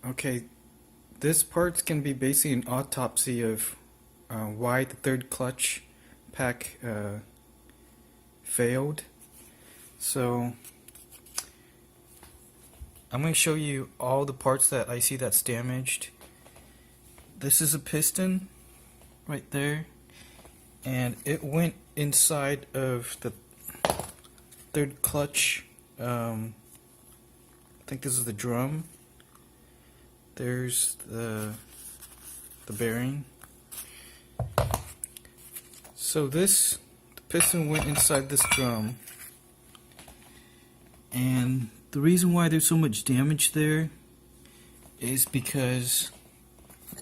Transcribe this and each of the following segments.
Okay, this part's gonna be basically an autopsy of why the third clutch pack failed. So I'm gonna show you all the parts that I see that's damaged. This is a piston right there, and it went inside of the third clutch. I think this is the drum. There's the bearing. So the piston went inside this drum, and the reason why there's so much damage there is because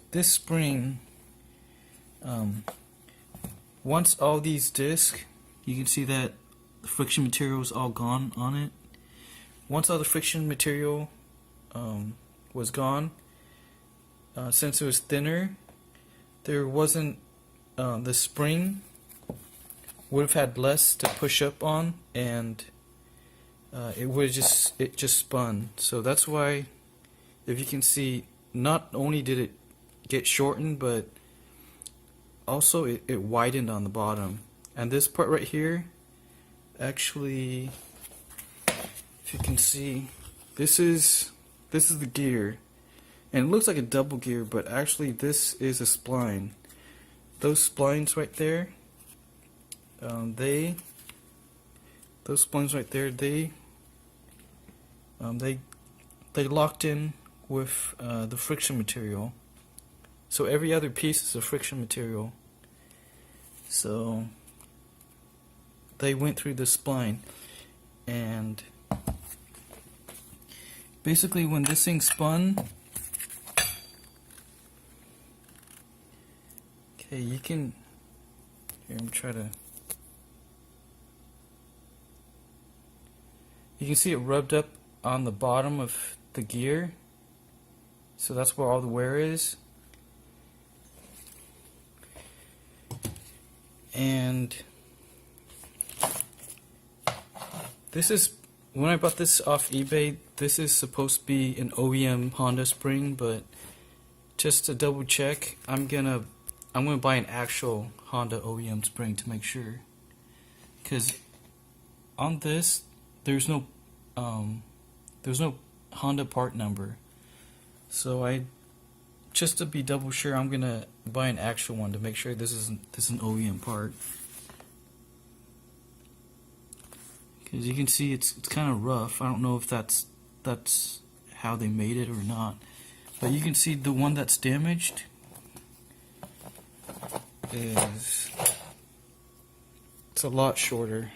this spring, once all these discs, you can see that the friction material is all gone on it. Once all the friction material was gone, since it was thinner, there wasn't the spring would have had less to push up on, and it just spun. So that's why, if you can see, not only did it get shortened, but also it widened on the bottom. And this part right here, actually, if you can see, this is the gear, and it looks like a double gear, but actually this is a spline. Those splines right there, those splines right there, they locked in with the friction material. So every other piece is a friction material. So they went through the spline, and basically when this thing spun, okay, you can, here, I'm trying to, you can see it rubbed up on the bottom of the gear, so that's where all the wear is. And this is, when I bought this off eBay, this is supposed to be an OEM Honda spring, but just to double check, I'm gonna buy an actual Honda OEM spring to make sure, because on this there's no Honda part number. So just to be double sure, I'm gonna buy an actual one to make sure this is an OEM part. Because you can see it's kind of rough. I don't know if that's how they made it or not, but you can see the one that's damaged it's a lot shorter,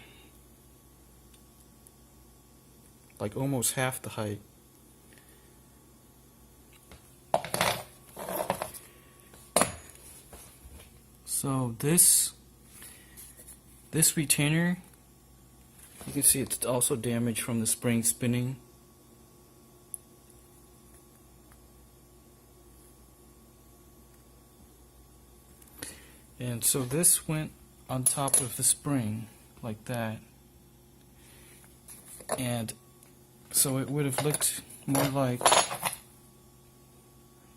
like almost half the height. So this retainer, you can see it's also damaged from the spring spinning. And so this went on top of the spring like that, and so it would have looked more like,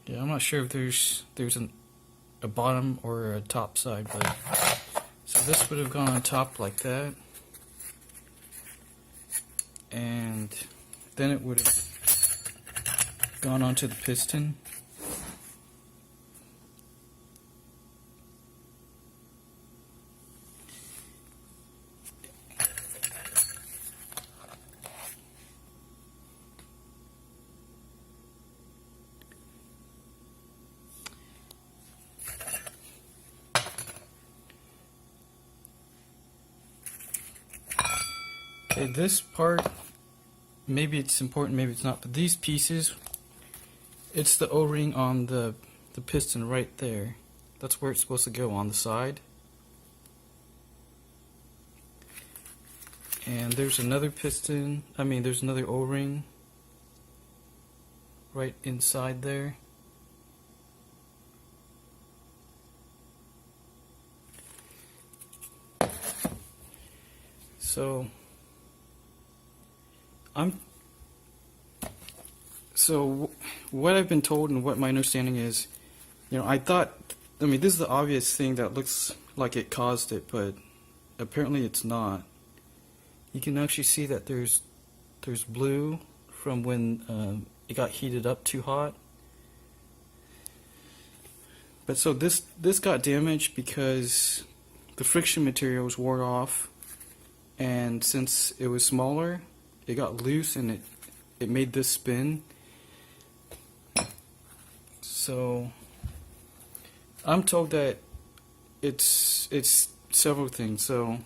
yeah, I'm not sure if there's a bottom or a top side, but so this would have gone on top like that, and then it would have gone onto the piston. Okay, this part, maybe it's important, maybe it's not, but these pieces, it's the O-ring on the piston right there. That's where it's supposed to go, on the side. And there's another piston, there's another O-ring right inside there. So what I've been told and what my understanding is, I thought, this is the obvious thing that looks like it caused it, but apparently it's not. You can actually see that there's blue from when it got heated up too hot. But so this got damaged because the friction materials wore off, and since it was smaller, it got loose and it made this spin. So I'm told that it's several things. So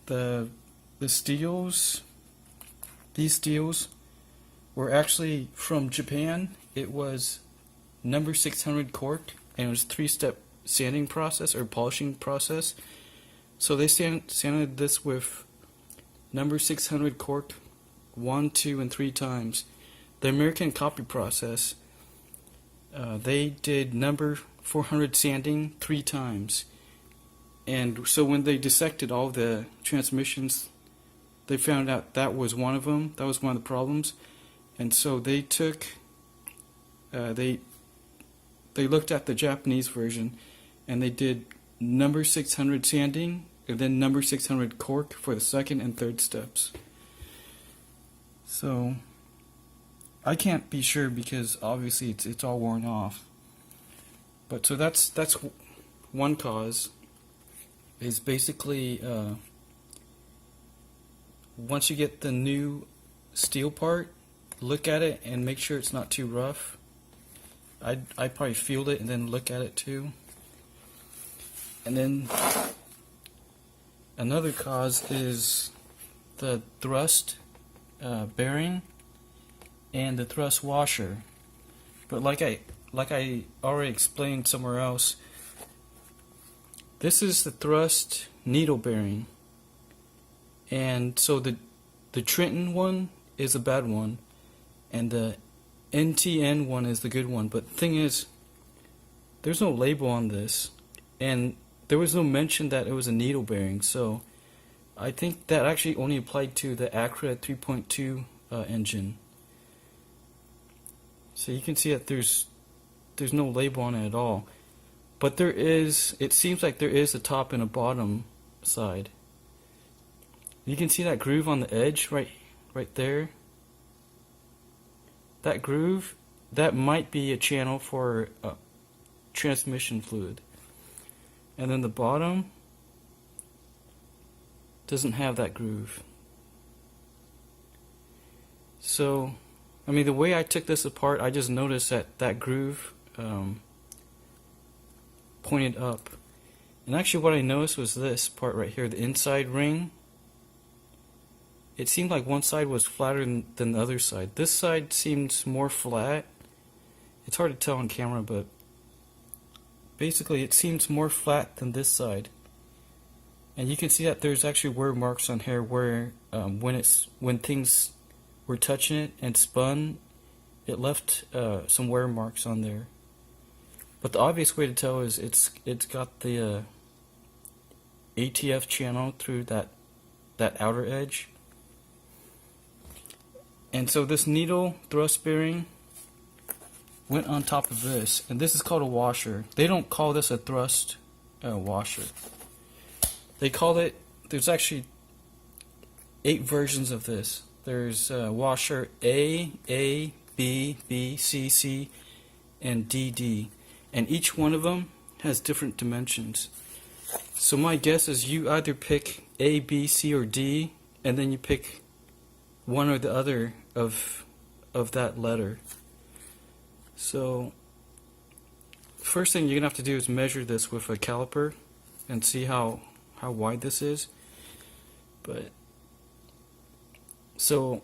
the steels, these steels were actually from Japan. It was number 600 cork, and it was a 3-step sanding process or polishing process. So they sanded this with number 600 cork 1, 2, and 3 times. The American copy process, they did number 400 sanding 3 times. And so when they dissected all the transmissions, they found out that was one of them. That was one of the problems. And so they took, they looked at the Japanese version, and they did number 600 sanding, and then number 600 cork for the second and third steps. So I can't be sure because obviously it's all worn off. But so that's one cause. Is basically once you get the new steel part, look at it and make sure it's not too rough. I'd probably feel it and then look at it too. And then another cause is the thrust bearing and the thrust washer. But like I already explained somewhere else, this is the thrust needle bearing, and so the Trenton one is a bad one, and the NTN one is the good one. But the thing is, there's no label on this, and there was no mention that it was a needle bearing. So I think that actually only applied to the Acura 3.2 engine. So you can see that there's no label on it at all. But there is, it seems like there is a top and a bottom side. You can see that groove on the edge right there. That groove, that might be a channel for transmission fluid. And then the bottom doesn't have that groove. So, the way I took this apart, I just noticed that groove pointed up. And actually what I noticed was this part right here, the inside ring. It seemed like one side was flatter than the other side. This side seems more flat. It's hard to tell on camera, but basically it seems more flat than this side. And you can see that there's actually wear marks on here where when things were touching it and spun, it left some wear marks on there. But the obvious way to tell is it's got the ATF channel through that outer edge. And so this needle thrust bearing went on top of this, and this is called a washer. They don't call this a thrust washer. They call it, there's actually 8 versions of this. There's washer A, B, C, C, and D. And each one of them has different dimensions. So my guess is you either pick A, B, C, or D, and then you pick one or the other of that letter. So first thing you're gonna have to do is measure this with a caliper and see how wide this is. But so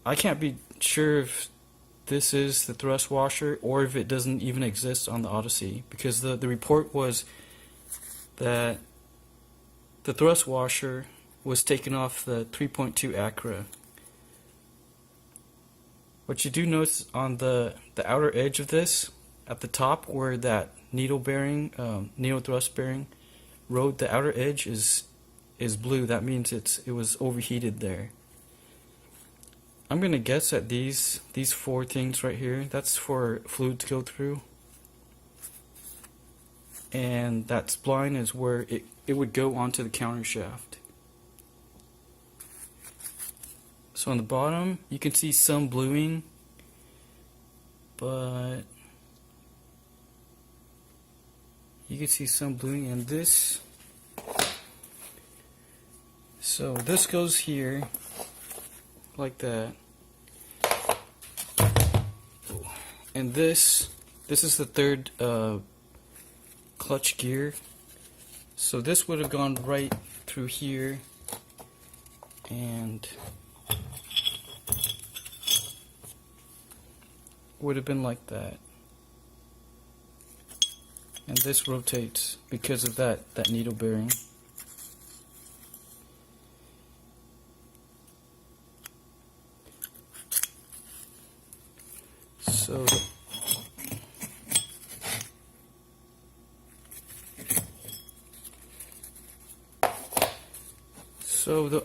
I can't be sure if this is the thrust washer or if it doesn't even exist on the Odyssey, because the report was that the thrust washer was taken off the 3.2 Acura. What you do notice on the outer edge of this, at the top where that needle thrust bearing rode, the outer edge is blue. That means it was overheated there. I'm gonna guess at these four things right here. That's for fluid to go through, and that spline is where it would go onto the counter shaft. So on the bottom, you can see some bluing, but you can see some bluing in this. So this goes here like that, and this is the third clutch gear. So this would have gone right through here and would have been like that. And this rotates because of that needle bearing. So the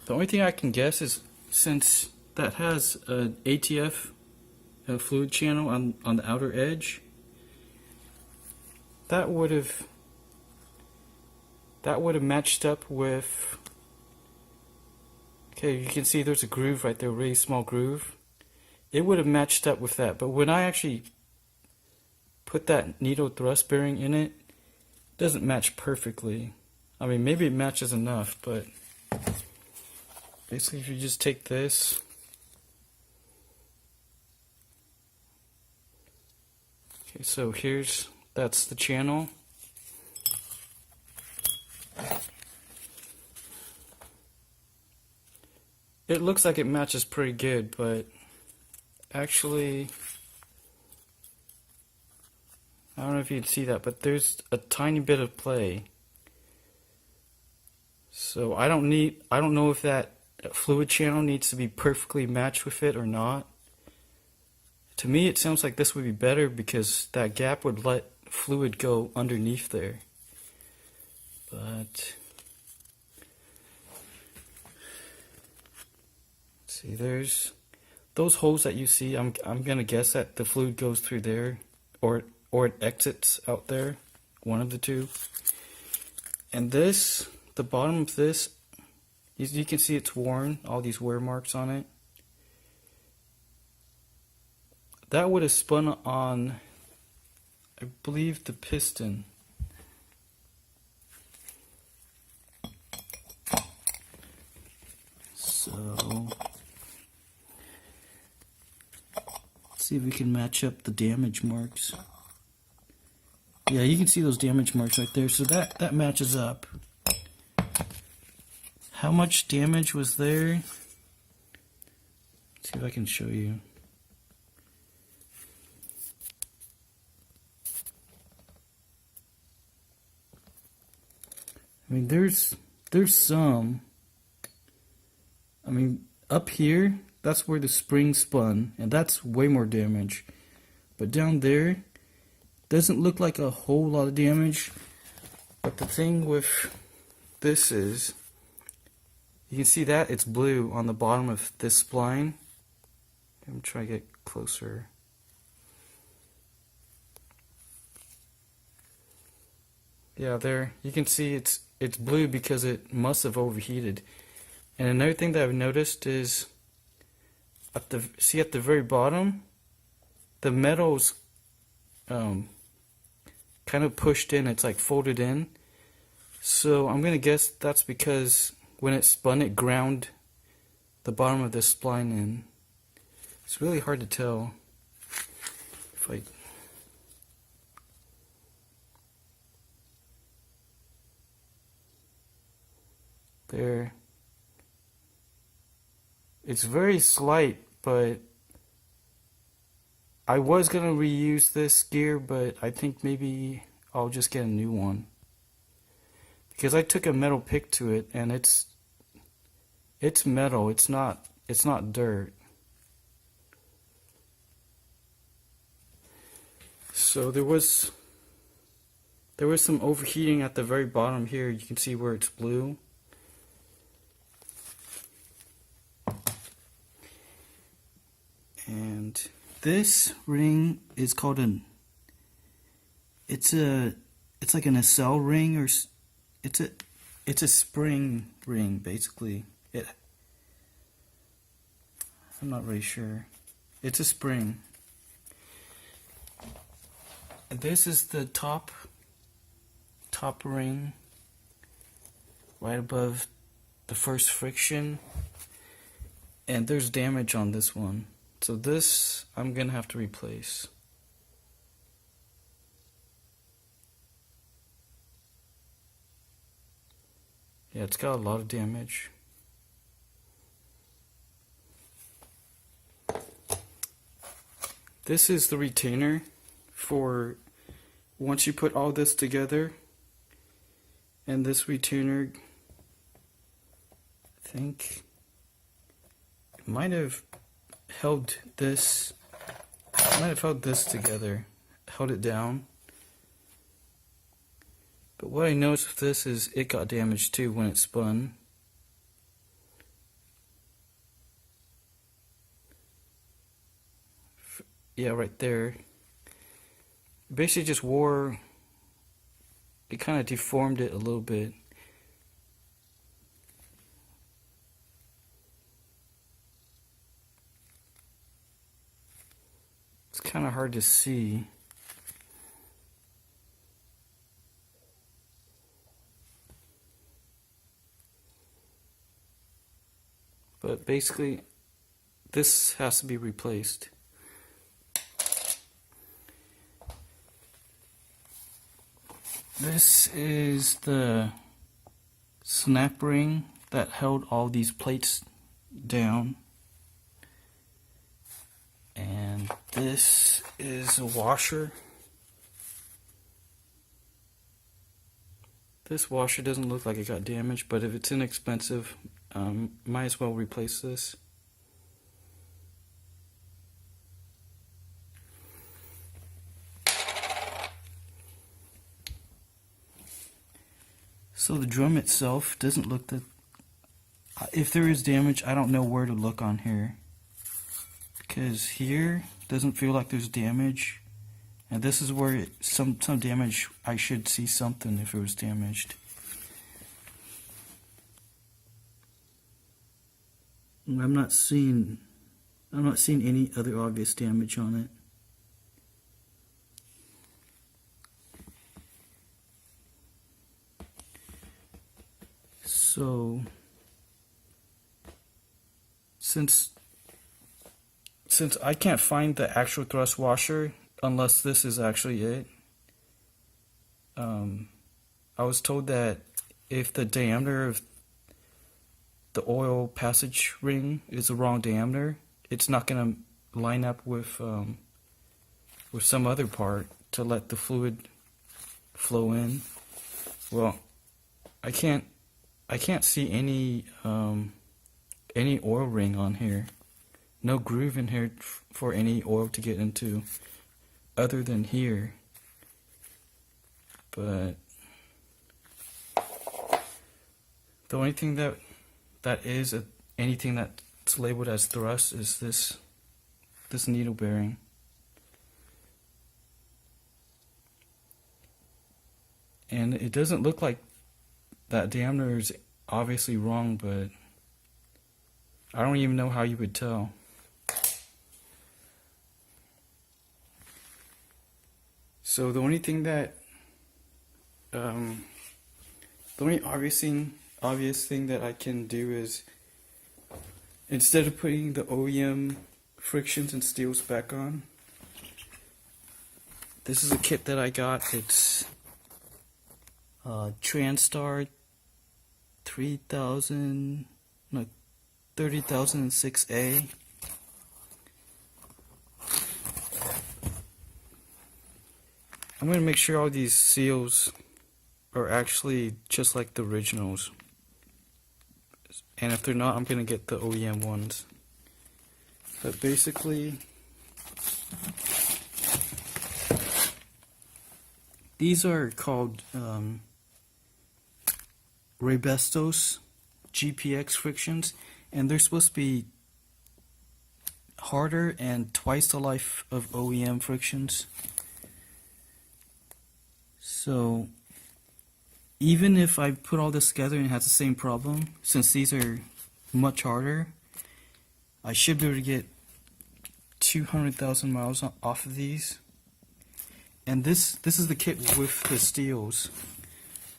only thing I can guess is, since that has an ATF fluid channel on the outer edge, that would have matched up with. Okay, you can see there's a groove right there, a really small groove. It would have matched up with that, but when I actually put that needle thrust bearing in it, it doesn't match perfectly. I mean, maybe it matches enough, but basically if you just take this, okay, so that's the channel. It looks like it matches pretty good, but actually, I don't know if you can see that, but there's a tiny bit of play. So I don't know if that fluid channel needs to be perfectly matched with it or not. To me, it sounds like this would be better because that gap would let fluid go underneath there. But see, there's those holes that you see. I'm gonna guess that the fluid goes through there, or it exits out there, one of the two. And this, the bottom of this, you can see it's worn, all these wear marks on it. That would have spun on, I believe, the piston. So let's see if we can match up the damage marks. Yeah, you can see those damage marks right there, so that matches up. How much damage was there? Let's see if I can show you. I mean, there's some. I mean, up here, that's where the spring spun, and that's way more damage. But down there, doesn't look like a whole lot of damage. But the thing with this is, you can see that it's blue on the bottom of this spline. I'm trying to get closer. Yeah, there you can see it's blue because it must have overheated. And another thing that I've noticed is at the very bottom, the metal's kind of pushed in. It's like folded in. So I'm gonna guess that's because when it spun, it ground the bottom of this spline in. It's really hard to tell. If I there, it's very slight, but I was gonna reuse this gear, but I think maybe I'll just get a new one. Because I took a metal pick to it, and it's metal. It's not dirt. So there was some overheating at the very bottom here. You can see where it's blue. And this ring is called it's like an nacelle ring, or it's a spring ring basically. I'm not really sure. It's a spring. This is the top ring right above the first friction, and there's damage on this one, so this I'm gonna have to replace. Yeah, it's got a lot of damage. This is the retainer for once you put all this together, and this retainer, I think it might have held this together, held it down. But what I noticed with this is it got damaged too when it spun. Yeah, right there. Basically just it kind of deformed it a little bit. It's kind of hard to see. But basically, this has to be replaced. This is the snap ring that held all these plates down. And this is a washer. This washer doesn't look like it got damaged, but if it's inexpensive, might as well replace this. So the drum itself doesn't look that. If there is damage, I don't know where to look on here, because here doesn't feel like there's damage, and this is where some damage. I should see something if it was damaged. I'm not seeing any other obvious damage on it. So since I can't find the actual thrust washer unless this is actually it, I was told that if the diameter of the oil passage ring is the wrong diameter, it's not going to line up with some other part to let the fluid flow in. Well, I can't see any oil ring on here. No groove in here for any oil to get into, other than here. But the only thing that is anything that's labeled as thrust is this needle bearing. And it doesn't look like that diameter is obviously wrong, but I don't even know how you would tell. So the only thing that the only obvious thing that I can do is, instead of putting the OEM frictions and steels back on, this is a kit that I got. It's TransStar 30,006A. I'm going to make sure all these seals are actually just like the originals. And if they're not, I'm going to get the OEM ones. But basically, these are called Rebestos GPX frictions, and they're supposed to be harder and twice the life of OEM frictions. So even if I put all this together and it has the same problem, since these are much harder, I should be able to get 200,000 miles off of these. And this is the kit with the steels.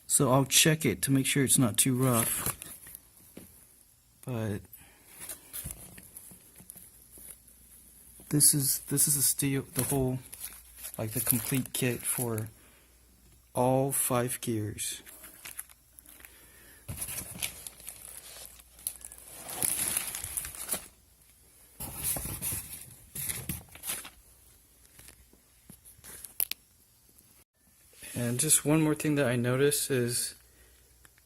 So I'll check it to make sure it's not too rough. But this is the steel, the whole, like the complete kit for all 5 gears. And just one more thing that I noticed is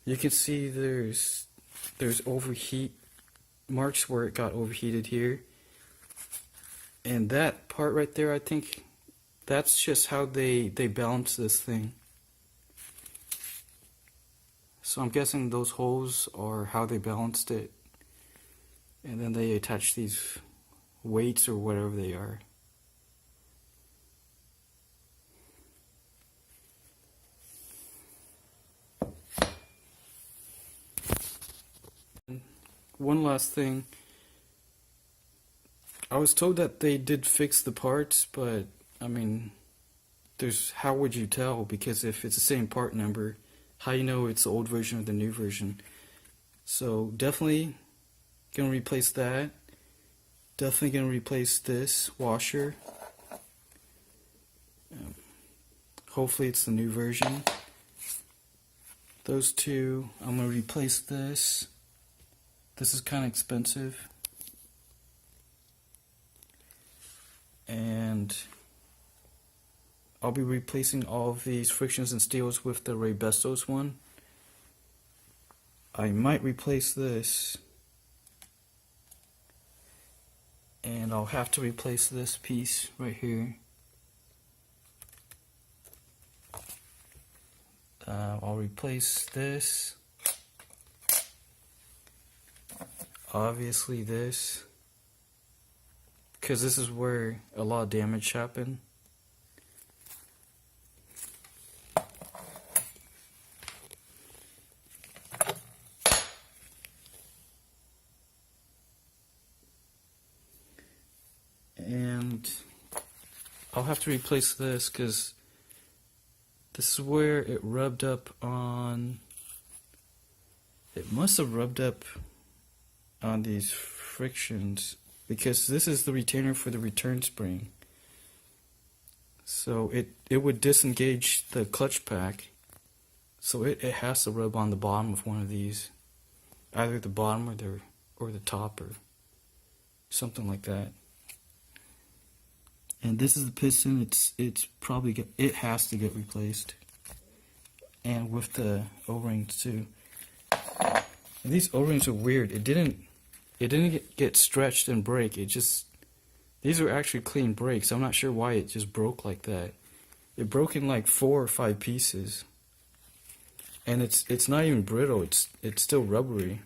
you can see there's overheat marks where it got overheated here. And that part right there, I think that's just how they balance this thing. So I'm guessing those holes are how they balanced it. And then they attach these weights or whatever they are. One last thing. I was told that they did fix the parts, but I mean, how would you tell? Because if it's the same part number, how you know it's the old version or the new version? So definitely gonna replace that. Definitely gonna replace this washer. Hopefully it's the new version. Those two, I'm gonna replace this. This is kind of expensive. And I'll be replacing all of these frictions and steels with the Raybestos one. I might replace this. And I'll have to replace this piece right here. I'll replace this. Obviously this, because this is where a lot of damage happened. And I'll have to replace this because this is where it rubbed up on, it must have rubbed up on these frictions, because this is the retainer for the return spring. So it would disengage the clutch pack, so it has to rub on the bottom of one of these, either the bottom or the top or something like that. And this is the piston. It's probably it has to get replaced, and with the O-rings too. And these O-rings are weird. It didn't get stretched and break. These are actually clean brakes. I'm not sure why it just broke like that. It broke in like 4 or 5 pieces. And it's not even brittle. It's still rubbery.